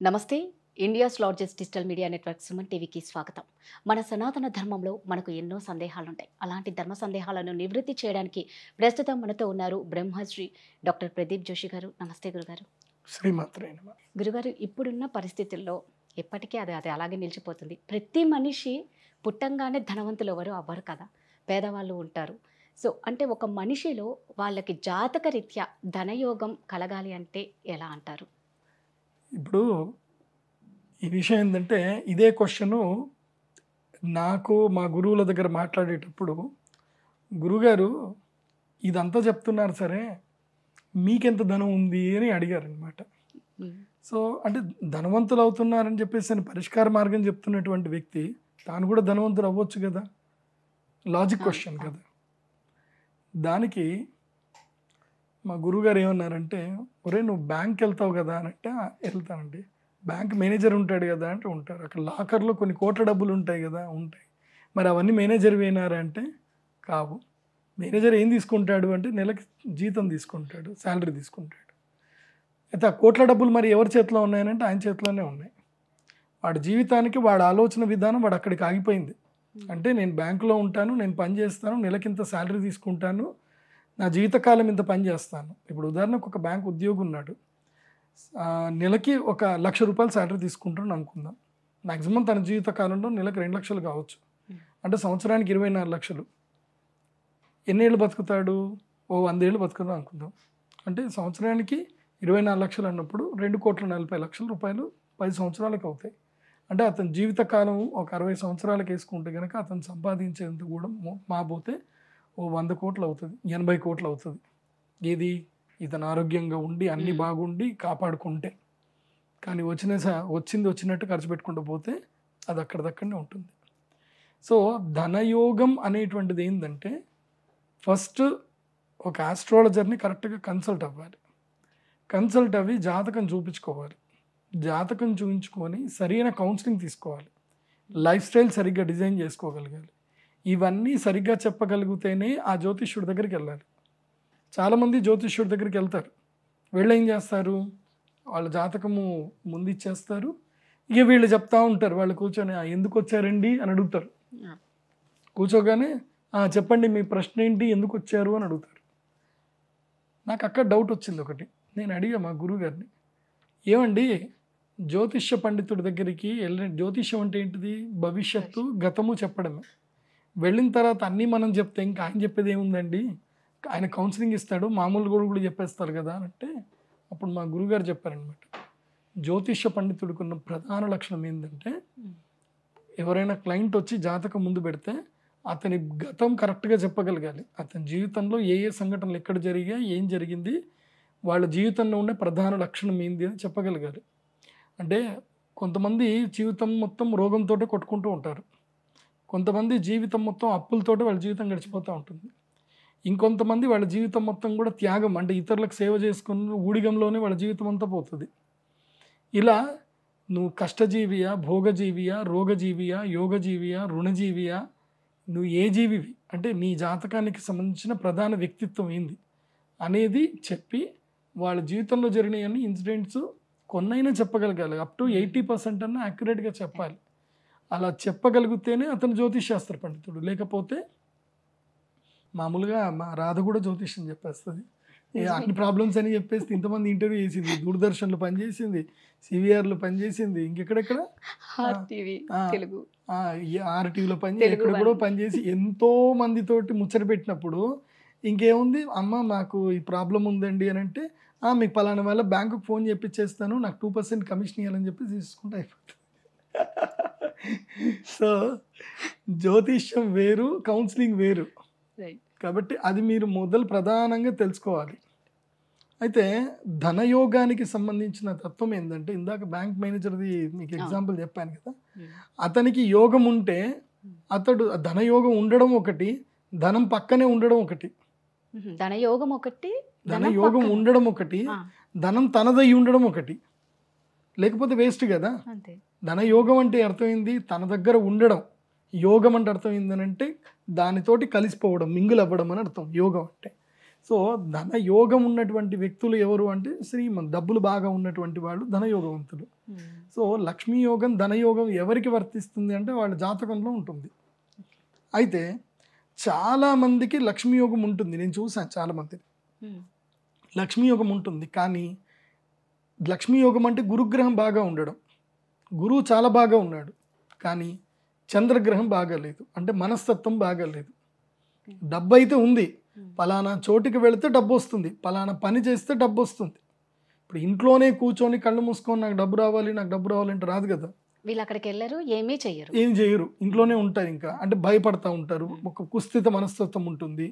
నమస్తే. India's largest digital media network Suman టీవీకి స్వాగతం. మన సనాతన ధర్మంలో మనకు ఎన్నో సందేహాలుంటాయి. అలాంటి ధర్మ సందేహాలను నివృత్తి చేయడానికి ప్రస్తుతం మనతో ఉన్నారు బ్రహ్మశ్రీ డాక్టర్ ప్రదీప్ జోషి గారు. నమస్తే గురుగారు. శ్రీమాత్రే నమః. గురుగారు, ఇప్పుడున్న పరిస్థితుల్లో ఎప్పటికీ అది అలాగే నిలిచిపోతుంది. ప్రతి మనిషి పుట్టంగానే ధనవంతులు ఎవరు అవ్వరు కదా, పేదవాళ్ళు ఉంటారు. సో అంటే ఒక మనిషిలో వాళ్ళకి జాతక రీత్యా ధనయోగం కలగాలి అంటే ఎలా అంటారు? ఇప్పుడు ఈ విషయం ఏంటంటే, ఇదే క్వశ్చను నాకు మా గురువుల దగ్గర మాట్లాడేటప్పుడు, గురుగారు ఇదంతా చెప్తున్నారు సరే, మీకెంత ధనం ఉంది అని అడిగారు అనమాట. సో అంటే ధనవంతులు అవుతున్నారని చెప్పేసి అని పరిష్కార మార్గం చెప్తున్నటువంటి వ్యక్తి తాను కూడా ధనవంతులు అవ్వచ్చు కదా, లాజిక్ క్వశ్చన్ కదా. దానికి మా గురువుగారు ఏమన్నారంటే, ఒరే నువ్వు బ్యాంక్కి వెళ్తావు కదా అని అంటే, వెళ్తానండి. బ్యాంక్ మేనేజర్ ఉంటాడు కదా అంటే, ఉంటారు. అక్కడ లాకర్లో కొన్ని కోట్ల డబ్బులు ఉంటాయి కదా, ఉంటాయి. మరి అవన్నీ మేనేజర్ వేయినారా అంటే కావు. మేనేజర్ ఏం తీసుకుంటాడు అంటే నెలకి జీతం తీసుకుంటాడు, శాలరీ తీసుకుంటాడు. అయితే ఆ కోట్ల డబ్బులు మరి ఎవరి చేతిలో ఉన్నాయనంటే ఆయన చేతిలోనే ఉన్నాయి. వాడి జీవితానికి వాడి ఆలోచన విధానం వాడు అక్కడికి ఆగిపోయింది. అంటే నేను బ్యాంకులో ఉంటాను, నేను పని చేస్తాను, నెలకింత శాలరీ తీసుకుంటాను, నా జీవితకాలం ఇంత పని చేస్తాను. ఇప్పుడు ఉదాహరణకు ఒక బ్యాంక్ ఉద్యోగి ఉన్నాడు, నెలకి 1,00,000 రూపాయలు శాలరీ తీసుకుంటాను అనుకుందాం. మ్యాక్సిమం తన జీవితకాలంలో నెలకు 2 లక్షలు కావచ్చు. అంటే సంవత్సరానికి 24 లక్షలు. ఎన్ని ఏళ్ళు బతుకుతాడు? 100 ఏళ్ళు బతుకుతాం అనుకుందాం. అంటే సంవత్సరానికి 24 లక్షలు అన్నప్పుడు 2,40,00,000 రూపాయలు 10 సంవత్సరాలకు అవుతాయి. అంటే అతని జీవితకాలం ఒక 60 సంవత్సరాలకు వేసుకుంటే కనుక అతను సంపాదించేందుకు కూడా మాపోతే 100 కోట్లు అవుతుంది, 80 కోట్లు అవుతుంది. ఏది ఇతను ఆరోగ్యంగా ఉండి అన్నీ బాగుండి కాపాడుకుంటే. కానీ వచ్చింది వచ్చినట్టు ఖర్చు పెట్టుకుంటూ పోతే అది అక్కడిదక్కడనే ఉంటుంది. సో ధనయోగం అనేటువంటిది ఏంటంటే, ఫస్ట్ ఒక ఆస్ట్రాలజర్ని కరెక్ట్గా కన్సల్ట్ అవ్వాలి. కన్సల్ట్ అవ్వి జాతకం చూపించుకోవాలి. జాతకం చూపించుకొని సరైన కౌన్సిలింగ్ తీసుకోవాలి. లైఫ్ స్టైల్ సరిగ్గా డిజైన్ చేసుకోగలగాలి. ఇవన్నీ సరిగ్గా చెప్పగలిగితేనే ఆ జ్యోతిష్యుడి దగ్గరికి వెళ్ళాలి. చాలామంది జ్యోతిష్యుడి దగ్గరికి వెళ్తారు, వీళ్ళు ఏం చేస్తారు, వాళ్ళ జాతకము ముందు ఇచ్చేస్తారు. ఇక వీళ్ళు చెప్తా ఉంటారు, వాళ్ళు కూర్చొని ఎందుకు వచ్చారండి అని అడుగుతారు. కూర్చోగానే చెప్పండి మీ ప్రశ్న ఏంటి, ఎందుకు వచ్చారు అని అడుగుతారు. నాకు అక్కడ డౌట్ వచ్చింది ఒకటి. నేను అడిగా మా గురువుగారిని, ఏమండి జ్యోతిష్య పండితుడి దగ్గరికి వెళ్ళిన, జ్యోతిష్యం అంటే ఏంటిది, భవిష్యత్తు గతము చెప్పడమే. వెళ్ళిన తర్వాత అన్నీ మనం చెప్తే ఇంకా ఆయన చెప్పేది ఏముందండి, ఆయన కౌన్సిలింగ్ ఇస్తాడు, మామూలు కూడా చెప్పేస్తారు కదా అంటే, అప్పుడు మా గురుగారు చెప్పారనమాట, జ్యోతిష్య పండితుడికి ఉన్న ప్రధాన లక్షణం ఏంటంటే, ఎవరైనా క్లయింట్ వచ్చి జాతకం ముందు పెడితే అతని గతం కరెక్ట్గా చెప్పగలగాలి. అతని జీవితంలో ఏ ఏ సంఘటనలు ఎక్కడ జరిగాయి, ఏం జరిగింది, వాళ్ళ జీవితంలో ఉండే ప్రధాన లక్షణం ఏంది అని చెప్పగలగాలి. అంటే కొంతమంది జీవితం మొత్తం రోగంతో కొట్టుకుంటూ ఉంటారు, కొంతమంది జీవితం మొత్తం అప్పులతోటి వాళ్ళ జీవితం గడిచిపోతూ ఉంటుంది, ఇంకొంతమంది వాళ్ళ జీవితం మొత్తం కూడా త్యాగం, అంటే ఇతరులకు సేవ చేసుకున్న ఊడిగంలోనే వాళ్ళ జీవితం అంతా పోతుంది. ఇలా నువ్వు కష్టజీవియా, భోగజీవియా, రోగజీవియా, యోగజీవియా, రుణజీవియా, నువ్వు ఏ జీవివి అంటే నీ జాతకానికి సంబంధించిన ప్రధాన వ్యక్తిత్వం ఏంది అనేది చెప్పి వాళ్ళ జీవితంలో జరిగిన ఇన్సిడెంట్స్ కొన్నైనా చెప్పగలగాలి. అప్ టు 80% అన్నా యాక్యురేట్గా చెప్పాలి. అలా చెప్పగలిగితేనే అతను జ్యోతిష్ పండితుడు. లేకపోతే మామూలుగా మా రాధ కూడా జ్యోతిష్యం చెప్పేస్తుంది. అన్ని ప్రాబ్లమ్స్ అని చెప్పేసి ఇంతమంది ఇంటర్వ్యూ చేసింది, దూరదర్శన్లో పనిచేసింది, సివిఆర్లో పనిచేసింది, ఇంకెక్కడెక్కడ ఆర్టీవీలో పనిచేసి ఎక్కడ కూడా పనిచేసి ఎంతో మందితోటి ముచ్చట పెట్టినప్పుడు ఇంకేముంది, అమ్మ మాకు ఈ ప్రాబ్లం ఉందండి అని అంటే, మీకు పలానా వల్ల బ్యాంకుకి ఫోన్ చేపిచ్చేస్తాను, నాకు 2% కమిషన్ ఇవ్వాలని చెప్పి తీసుకుంటే అయిపోతుంది. సో జ్యోతిష్యం వేరు, కౌన్సిలింగ్ వేరు. కాబట్టి అది మీరు ప్రధానంగా తెలుసుకోవాలి. అయితే ధనయోగానికి సంబంధించిన తత్వం ఏంటంటే, ఇందాక బ్యాంక్ మేనేజర్ది మీకు ఎగ్జాంపుల్ చెప్పాను కదా, అతనికి యోగం ఉంటే అతడు ధనయోగం ఉండడం ఒకటి, ధనం పక్కనే ఉండడం ఒకటి. ధనయోగం ఉండడం ఒకటి, ధనం తనదై ఉండడం ఒకటి, లేకపోతే వేస్ట్ కదా. ధనయోగం అంటే అర్థమైంది తన దగ్గర ఉండడం, యోగం అంటే అర్థం ఏంటంటే దానితోటి కలిసిపోవడం, మింగిల్ అవ్వడం అని అర్థం యోగం అంటే. సో ధన యోగం ఉన్నటువంటి వ్యక్తులు ఎవరు అంటే శ్రీమంత్, డబ్బులు బాగా ఉన్నటువంటి వాళ్ళు ధనయోగవంతులు. సో లక్ష్మీ యోగం ధనయోగం ఎవరికి వర్తిస్తుంది అంటే వాళ్ళ జాతకంలో ఉంటుంది. అయితే చాలామందికి లక్ష్మీ యోగం ఉంటుంది, నేను చూసాను చాలామంది లక్ష్మీ యోగం ఉంటుంది. కానీ లక్ష్మీ యోగం అంటే గురుగ్రహం బాగా ఉండడం, గురువు చాలా బాగా ఉన్నాడు కానీ చంద్రగ్రహం బాగాలేదు, అంటే మనస్తత్వం బాగాలేదు. డబ్బు అయితే ఉంది, పలానా చోటుకి వెళితే డబ్బు వస్తుంది, పలానా పని చేస్తే డబ్బు వస్తుంది. ఇప్పుడు ఇంట్లోనే కూర్చొని కళ్ళు మూసుకొని నాకు డబ్బు రావాలి అంటే రాదు కదా. వీళ్ళు అక్కడికి వెళ్ళరు, ఏమీ చెయ్యరు, ఏం చేయరు, ఇంట్లోనే ఉంటారు. ఇంకా అంటే భయపడతా ఉంటారు, ఒక కుస్థిత మనస్తత్వం ఉంటుంది,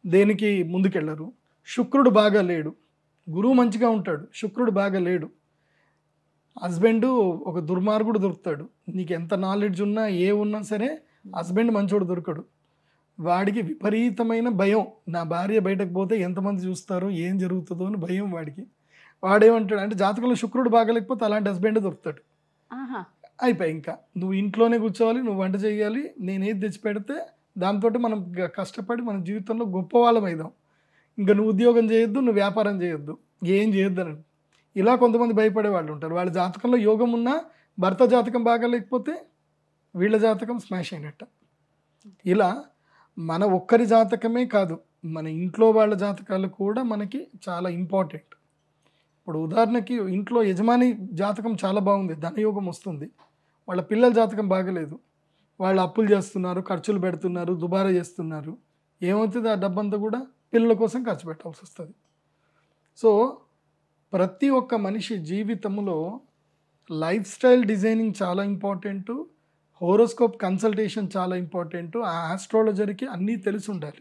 దేనికి ముందుకెళ్ళరు. శుక్రుడు బాగా లేడు, గురువు మంచిగా ఉంటాడు, శుక్రుడు బాగా లేడు. హస్బెండ్ ఒక దుర్మార్గుడు దొరుకుతాడు, నీకు ఎంత నాలెడ్జ్ ఉన్నా ఏ ఉన్నా సరే హస్బెండ్ మంచోడు దొరకడు. వాడికి విపరీతమైన భయం, నా భార్య బయటకు పోతే ఎంతమంది చూస్తారో ఏం జరుగుతుందో అని భయం వాడికి. వాడేమంటాడు అంటే జాతకంలో శుక్రుడు బాగలేకపోతే అలాంటి హస్బెండ్ దొరుకుతాడు. అయిపోయి ఇంకా నువ్వు ఇంట్లోనే కూర్చోవాలి, నువ్వు వంట చేయాలి, నేనేది తెచ్చి పెడితే దాంతో మనం కష్టపడి మన జీవితంలో గొప్ప వాళ్ళం అయిదాం. ఇంకా నువ్వు ఉద్యోగం చేయొద్దు, నువ్వు వ్యాపారం చేయొద్దు, ఏం చేయొద్దు అని ఇలా కొంతమంది భయపడే వాళ్ళు ఉంటారు. వాళ్ళ జాతకంలో యోగం ఉన్నా భర్త జాతకం బాగాలేకపోతే వీళ్ళ జాతకం స్మాష్ అయినట్ట. ఇలా మన ఒక్కరి జాతకమే కాదు, మన ఇంట్లో వాళ్ళ జాతకాలు కూడా మనకి చాలా ఇంపార్టెంట్. ఇప్పుడు ఉదాహరణకి ఇంట్లో యజమాని జాతకం చాలా బాగుంది, ధనయోగం వస్తుంది, వాళ్ళ పిల్లల జాతకం బాగలేదు, వాళ్ళు అప్పులు చేస్తున్నారు, ఖర్చులు పెడుతున్నారు, దుబారా చేస్తున్నారు, ఏమవుతుంది ఆ డబ్బంతా కూడా పిల్లల కోసం ఖర్చు పెట్టాల్సి వస్తుంది. సో ప్రతి ఒక్క మనిషి జీవితంలో లైఫ్ స్టైల్ డిజైనింగ్ చాలా ఇంపార్టెంట్, హోరోస్కోప్ కన్సల్టేషన్ చాలా ఇంపార్టెంట్, ఆ ఆస్ట్రాలజర్కి అన్నీ తెలిసి ఉండాలి.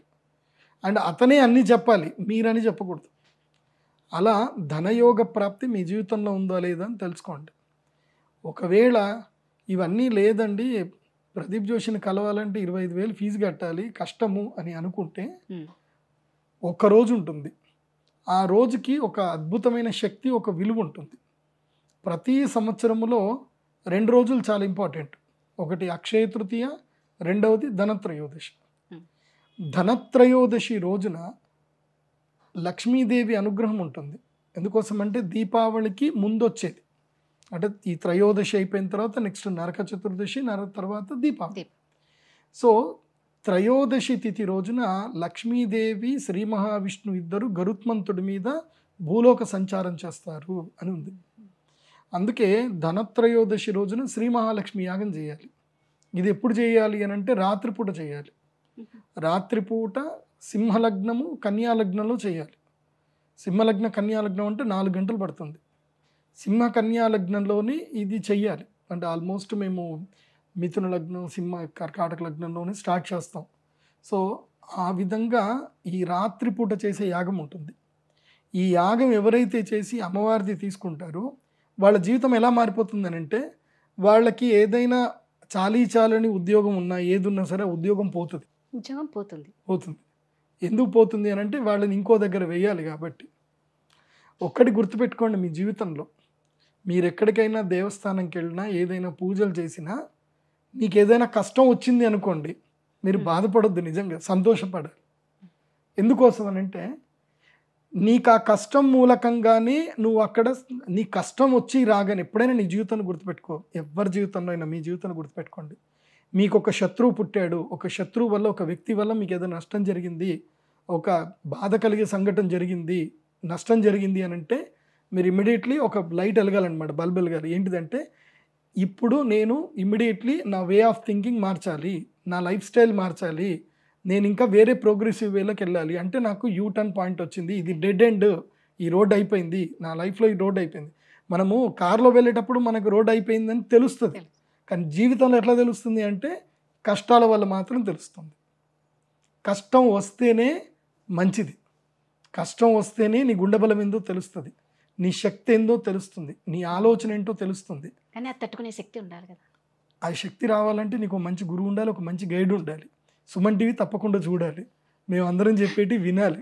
అండ్ అతనే అన్నీ చెప్పాలి, మీరని చెప్పకూడదు. అలా ధనయోగ ప్రాప్తి మీ జీవితంలో ఉందా లేదా అని తెలుసుకోండి. ఒకవేళ ఇవన్నీ లేదండి, ప్రదీప్ జోషిని కలవాలంటే 25,000 ఫీజు కట్టాలి, కష్టము అని అనుకుంటే ఒక్కరోజు ఉంటుంది, ఆ రోజుకి ఒక అద్భుతమైన శక్తి, ఒక విలువ ఉంటుంది. ప్రతి సంవత్సరములో 2 రోజులు చాలా ఇంపార్టెంట్, ఒకటి అక్షయ తృతీయ, రెండవది ధనత్రయోదశి. ధనత్రయోదశి రోజున లక్ష్మీదేవి అనుగ్రహం ఉంటుంది. ఎందుకోసం అంటే దీపావళికి ముందు వచ్చేది, అంటే ఈ త్రయోదశి అయిపోయిన తర్వాత నెక్స్ట్ నరక చతుర్దశి, తర్వాత దీపావళి. సో త్రయోదశి తిథి రోజున లక్ష్మీదేవి శ్రీ మహావిష్ణు ఇద్దరు గరుత్మంతుడి మీద భూలోక సంచారం చేస్తారు అని ఉంది. అందుకే ధనత్రయోదశి రోజున శ్రీ మహాలక్ష్మి యాగం చేయాలి. ఇది ఎప్పుడు చేయాలి అని అంటే రాత్రిపూట చేయాలి. రాత్రిపూట సింహలగ్నము కన్యాలగ్నంలో చేయాలి. సింహలగ్న కన్యాలగ్నం అంటే 4 గంటలు పడుతుంది. సింహ కన్యాలగ్నంలోని ఇది చెయ్యాలి. అంటే ఆల్మోస్ట్ మేము మిథున లగ్నం, సింహ కర్కాటక లగ్నంలోనే స్టార్ట్ చేస్తాం. సో ఆ విధంగా ఈ రాత్రిపూట చేసే యాగం ఉంటుంది. ఈ యాగం ఎవరైతే చేసి అమ్మవారిది తీసుకుంటారో వాళ్ళ జీవితం ఎలా మారిపోతుందని అంటే, వాళ్ళకి ఏదైనా చాలని ఉద్యోగం ఉన్నా ఏది ఉన్నా సరే ఉద్యోగం పోతుంది. ఉద్యోగం పోతుంది. ఎందుకు పోతుంది అని అంటే వాళ్ళని ఇంకో దగ్గర వేయాలి కాబట్టి. ఒక్కటి గుర్తుపెట్టుకోండి, మీ జీవితంలో మీరు ఎక్కడికైనా దేవస్థానంకి వెళ్ళినా ఏదైనా పూజలు చేసినా మీకు ఏదైనా కష్టం వచ్చింది అనుకోండి, మీరు బాధపడొద్దు, నిజంగా సంతోషపడాలి. ఎందుకోసం అని అంటే నీకు ఆ కష్టం మూలకంగానే నువ్వు అక్కడ నీ కష్టం వచ్చి రాగానే ఎప్పుడైనా నీ జీవితాన్ని గుర్తుపెట్టుకో, ఎవరి జీవితంలో అయినా మీ జీవితాన్ని గుర్తుపెట్టుకోండి. మీకు ఒక శత్రువు పుట్టాడు, ఒక శత్రువు వల్ల, ఒక వ్యక్తి వల్ల మీకు ఏదైనా నష్టం జరిగింది, ఒక బాధ కలిగే సంఘటన జరిగింది, నష్టం జరిగింది అని అంటే మీరు ఇమ్మీడియట్లీ ఒక లైట్ వెలగాలన్నమాట, బల్బ్ వెలగాలి. ఏంటిదంటే ఇప్పుడు నేను ఇమ్మీడియట్లీ నా వే ఆఫ్ థింకింగ్ మార్చాలి, నా లైఫ్ స్టైల్ మార్చాలి, నేను ఇంకా వేరే ప్రోగ్రెసివ్ వేలోకి వెళ్ళాలి. అంటే నాకు యూటర్న్ పాయింట్ వచ్చింది, ఇది డెడ్ ఎండ్, ఈ రోడ్ అయిపోయింది, నా లైఫ్లో ఈ రోడ్ అయిపోయింది. మనము కార్లో వెళ్ళేటప్పుడు మనకు రోడ్ అయిపోయిందని తెలుస్తుంది, కానీ జీవితంలో ఎట్లా తెలుస్తుంది అంటే కష్టాల వల్ల మాత్రం తెలుస్తుంది. కష్టం వస్తేనే మంచిది, కష్టం వస్తేనే నీ గుండె బలం ఏందో తెలుస్తుంది, నీ శక్తి ఏందో తెలుస్తుంది, నీ ఆలోచన ఏంటో తెలుస్తుంది. కానీ అది తట్టుకునే శక్తి ఉండాలి కదా. ఆ శక్తి రావాలంటే నీకు మంచి గురువు ఉండాలి, ఒక మంచి గైడ్ ఉండాలి. సుమన్ టీవీ తప్పకుండా చూడాలి, మేము అందరం చెప్పేటి వినాలి.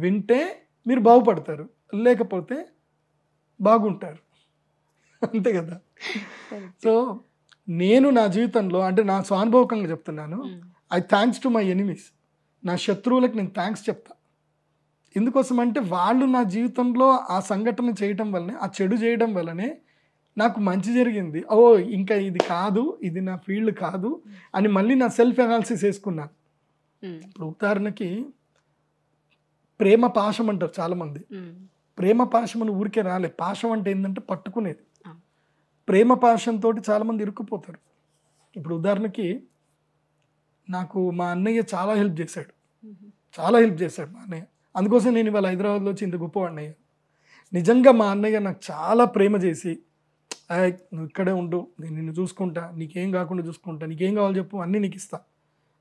వింటే మీరు బాగుపడతారు, లేకపోతే బాగుంటారు, అంతే కదా. సో నేను నా జీవితంలో అంటే నా స్వానుభవకంగా చెప్తున్నాను, I thanks to my enemies. నా శత్రువులకు నేను థ్యాంక్స్ చెప్తా. ఎందుకోసం అంటే వాళ్ళు నా జీవితంలో ఆ సంఘటన చేయటం వల్లనే, ఆ చెడు చేయడం వల్లనే నాకు మంచి జరిగింది, ఓ ఇంకా ఇది కాదు, ఇది నా ఫీల్డ్ కాదు అని మళ్ళీ నా సెల్ఫ్ అనాలిసిస్ వేసుకున్నాను. ఇప్పుడు ఉదాహరణకి ప్రేమ పాశం అంటారు చాలామంది. ప్రేమ పాశం అని ఊరికే రాలే. పాశం అంటే ఏంటంటే పట్టుకునేది. ప్రేమ పాశంతో చాలామంది ఇరుక్కుపోతారు. ఇప్పుడు ఉదాహరణకి నాకు మా అన్నయ్య చాలా హెల్ప్ చేశాడు, మా అన్నయ్య. అందుకోసం నేను ఇవాళ హైదరాబాద్లో వచ్చి ఇంత గొప్పవాడిని అయ్యాను. నిజంగా మా అన్నయ్య నాకు చాలా ప్రేమ చేసి, నువ్వు ఇక్కడే ఉండు, నేను నిన్ను చూసుకుంటా, నీకేం కాకుండా చూసుకుంటా, నీకేం కావాలో చెప్పు అన్నీ నీకు ఇస్తా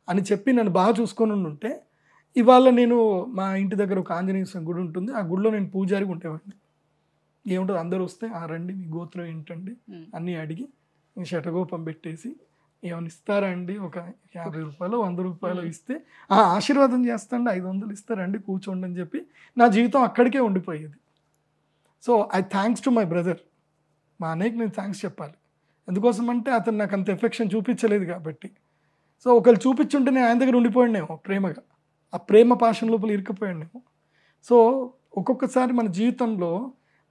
అని చెప్పి నన్ను బాగా చూసుకొని ఉంటే, ఇవాళ నేను మా ఇంటి దగ్గర ఒక ఆంజనేయ స్వామి గుడి ఉంటుంది, ఆ గుడిలో నేను పూజారిగా ఉండేవాడిని. ఏముంటుంది, అందరూ వస్తే రండి మీ గోత్రం ఏంటండి అన్నీ అడిగి శటగోపం పెట్టేసి ఏమైనా ఇస్తారా అండి, ఒక 50 రూపాయలు 100 రూపాయలు ఇస్తే ఆశీర్వాదం చేస్తాండి, 500 ఇస్తారండి, కూర్చోండి అని చెప్పి నా జీవితం అక్కడికే ఉండిపోయేది. So thanks to my brother. మా అన్నయ్యకి నేను థ్యాంక్స్ చెప్పాలి. ఎందుకోసం అంటే అతను నాకు అంత ఎఫెక్షన్ చూపించలేదు కాబట్టి. సో ఒకళ్ళు చూపించుంటే నేను ఆయన దగ్గర ఉండిపోయానేమో ప్రేమగా, ఆ ప్రేమ పాశం లోపల ఇరుక్కుపోయానేమో. సో ఒక్కొక్కసారి మన జీవితంలో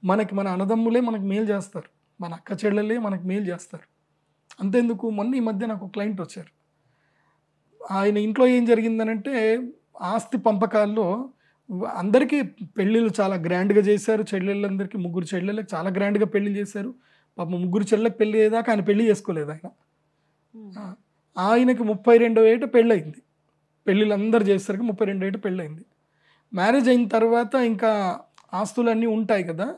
మన అన్నదమ్ములే మనకు మేలు చేస్తారు, మన అక్క చెల్లెలే మనకు మేలు చేస్తారు. అంతేందుకు, మొన్న ఈ మధ్య నాకు ఒక క్లయింట్ వచ్చారు. ఆయన ఇంట్లో ఏం జరిగిందనంటే, ఆస్తి పంపకాల్లో అందరికీ పెళ్ళిళ్ళు చాలా గ్రాండ్గా చేశారు. చెల్లెళ్ళందరికీ 3 చెల్లెళ్ళకి చాలా గ్రాండ్గా పెళ్లి చేశారు. పాపం 3 చెల్లెళ్ళకి పెళ్ళి అయ్యేదాకా ఆయన పెళ్లి చేసుకోలేదు. ఆయనకి 32 ఏట పెళ్ళయింది. పెళ్ళిళ్ళు అందరు చేసేసరికి 32 ఏట పెళ్ళయింది. మ్యారేజ్ అయిన తర్వాత ఇంకా ఆస్తులన్నీ ఉంటాయి కదా,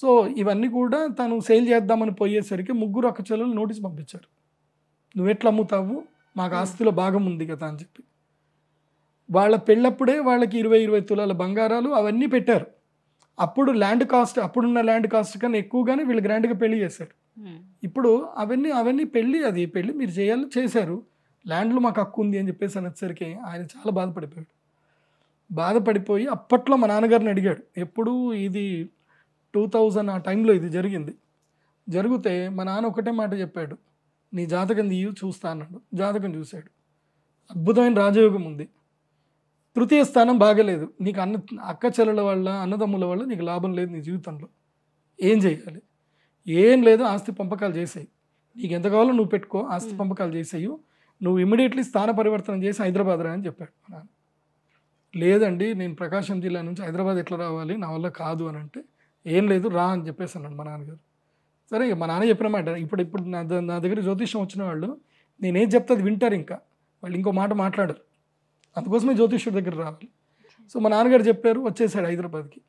సో ఇవన్నీ కూడా తను సేల్ చేద్దామని పోయేసరికి 3 అక్క చెల్లెలు నోటీస్ పంపించారు, నువ్వు ఎట్లా అమ్ముతావు, మాకు ఆస్తిలో భాగం ఉంది కదా అని చెప్పి. వాళ్ళ పెళ్ళప్పుడే వాళ్ళకి 20 తులాల బంగారాలు అవన్నీ పెట్టారు. అప్పుడు ల్యాండ్ కాస్ట్, అప్పుడున్న ల్యాండ్ కాస్ట్ కన్నా ఎక్కువగానే వీళ్ళు గ్రాండ్గా పెళ్లి చేశారు. ఇప్పుడు అవన్నీ పెళ్ళి మీరు చేశారు, ల్యాండ్లో మాకు హక్కు ఉంది అని చెప్పేసి అనేసరికి ఆయన చాలా బాధపడిపోయి అప్పట్లో మా నాన్నగారిని అడిగాడు. ఎప్పుడు ఇది 2000 ఆ టైంలో ఇది జరిగితే మా నాన్న ఒకటే మాట చెప్పాడు, నీ జాతకం తీయు చూస్తా అన్నాడు. జాతకం చూశాడు, అద్భుతమైన రాజయోగం ఉంది, తృతీయ స్థానం బాగలేదు, నీకు అక్క చెల్లెల వల్ల అన్నదమ్ముల వల్ల నీకు లాభం లేదు నీ జీవితంలో, ఏం చేయాలి? ఏం లేదు, ఆస్తి పంపకాలు చేసేయి, నీకు ఎంత కావాలో నువ్వు పెట్టుకో, ఆస్తి పంపకాలు చేసేయు, నువ్వు ఇమ్మీడియట్లీ స్థాన పరివర్తన చేసి హైదరాబాద్ రా అని చెప్పాడు మా నాన్న. లేదండి, నేను ప్రకాశం జిల్లా నుంచి హైదరాబాద్ ఎట్లా రావాలి, నా వల్ల కాదు అని అంటే, ఏం లేదు రా అని చెప్పేసి అన్నాడు మా నాన్నగారు. సరే మా నాన్న చెప్పిన మాట, ఇప్పుడు నా దగ్గర జ్యోతిష్యం వచ్చిన వాళ్ళు నేనేం చెప్తే అది వింటారు, ఇంకా వాళ్ళు ఇంకో మాట మాట్లాడరు, అందుకోసమే జ్యోతిష్యుడి దగ్గర రావాలి. సో మా నాన్నగారు చెప్పారు, వచ్చేసాడు హైదరాబాద్కి.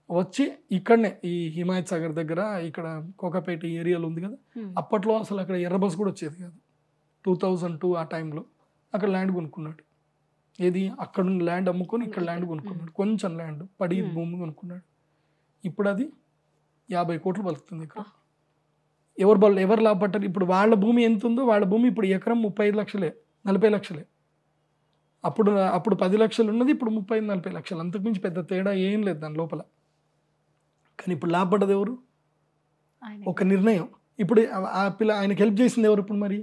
వచ్చి ఇక్కడనే ఈ హిమాయత్ సాగర్ దగ్గర ఇక్కడ కోకాపేట ఏరియాలో ఉంది కదా, అప్పట్లో అసలు అక్కడ ఎర్ర బస్ కూడా వచ్చేది కాదు. 2002 ఆ టైంలో అక్కడ ల్యాండ్ కొనుక్కున్నాడు. ఏది, అక్కడున్న ల్యాండ్ అమ్ముకొని ఇక్కడ ల్యాండ్ కొనుక్కున్నాడు, కొంచెం ల్యాండ్ పడి భూమి కొనుక్కున్నాడు. ఇప్పుడు అది 50 కోట్లు పలుకుతుంది. ఇక్కడ ఎవరు లాభపడ్డారు? ఇప్పుడు వాళ్ళ భూమి ఎంత ఉందో వాళ్ళ భూమి ఇప్పుడు ఎకరం 35 లక్షలే, 40 లక్షలే. అప్పుడు 10 లక్షలు ఉన్నది, ఇప్పుడు 30-40 లక్షలు, అంతకుమించి పెద్ద తేడా ఏం లేదు దాని లోపల. కానీ ఇప్పుడు లాభపడ్డది ఎవరు? ఒక నిర్ణయం. ఇప్పుడు ఆ పిల్ల ఆయనకి హెల్ప్ చేసింది ఎవరు? ఇప్పుడు మరి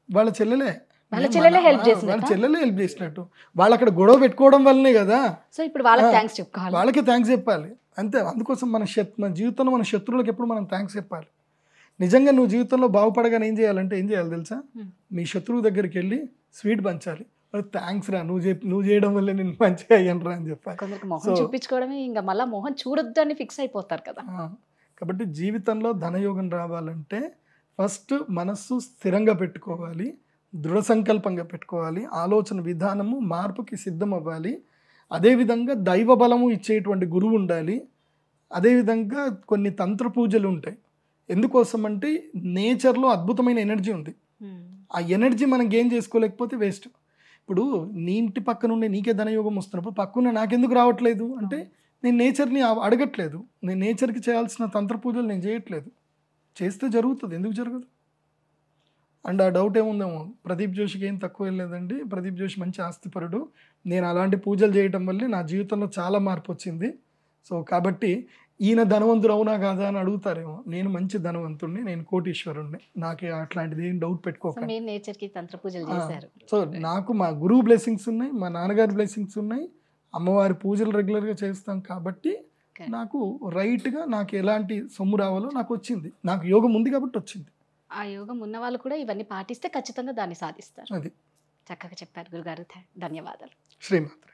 వాళ్ళ చెల్లెలే హెల్ప్ చేసినట్టు. వాళ్ళు అక్కడ గొడవ పెట్టుకోవడం వల్లనే కదా, సో ఇప్పుడు వాళ్ళకి థ్యాంక్స్ చెప్పాలి అంతే. అందుకోసం మన జీవితంలో మన శత్రువులకు ఎప్పుడు మనం థ్యాంక్స్ చెప్పాలి. నిజంగా నువ్వు జీవితంలో బాగుపడగానే ఏం చేయాలి తెలుసా? మీ శత్రువు దగ్గరికి వెళ్ళి స్వీట్ పంచాలి, థ్యాంక్స్ రా, నువ్వు చేయడం వల్ల నేను మంచిగా అయ్యాను రా అని చెప్పాలి. చూపించుకోవడమే, ఇంకా మళ్ళీ మొహం చూడొద్దు అని ఫిక్స్ అయిపోతారు కదా. కాబట్టి జీవితంలో ధనయోగం రావాలంటే ఫస్ట్ మనస్సు స్థిరంగా పెట్టుకోవాలి, దృఢ సంకల్పంగా పెట్టుకోవాలి, ఆలోచన విధానము మార్పుకి సిద్ధం అవ్వాలి, అదేవిధంగా దైవ బలము ఇచ్చేటువంటి గురువు ఉండాలి, అదేవిధంగా కొన్ని తంత్ర పూజలు ఉంటాయి. ఎందుకోసం అంటే నేచర్లో అద్భుతమైన ఎనర్జీ ఉంది, ఆ ఎనర్జీ మనం గెయిన్ చేసుకోలేకపోతే వేస్ట్. ఇప్పుడు నీ ఇంటి పక్క నుండి నీకే ధనయోగం వస్తున్నప్పుడు పక్కన నాకెందుకు రావట్లేదు అంటే నేను నేచర్ని అడగట్లేదు, నేను నేచర్కి చేయాల్సిన తంత్ర పూజలు నేను చేయట్లేదు. చేస్తే జరుగుతుంది, ఎందుకు జరగదు? అండ్ ఆ డౌట్ ఏముందేమో, ప్రదీప్ జోషికి ఏం తక్కువ లేదండి, ప్రదీప్ జోషి మంచి ఆస్తిపరుడు, నేను అలాంటి పూజలు చేయటం వల్లే నా జీవితంలో చాలా మార్పు వచ్చింది. సో కాబట్టి ఈయన ధనవంతుడు అవునా కాదా అని అడుగుతారేమో. నేను మంచి ధనవంతుడిని, నేను కోటీశ్వరుణ్ణి, నాకు అట్లాంటిది ఏం డౌట్ పెట్టుకోకండి. సో నాకు మా గురువు బ్లెస్సింగ్స్ ఉన్నాయి, మా నాన్నగారి బ్లెస్సింగ్స్ ఉన్నాయి, అమ్మవారి పూజలు రెగ్యులర్గా చేస్తాం కాబట్టి నాకు రైట్గా నాకు ఎలాంటి సొమ్ము రావాలో నాకు వచ్చింది. నాకు యోగం ఉంది కాబట్టి వచ్చింది. ఆ యోగం ఉన్న వాళ్ళు కూడా ఇవన్నీ పాటిస్తే ఖచ్చితంగా దాన్ని సాధిస్తారు. అది చక్కగా చెప్పారు గురుగారు. ధన్యవాదాలు. శ్రీమాత్రే.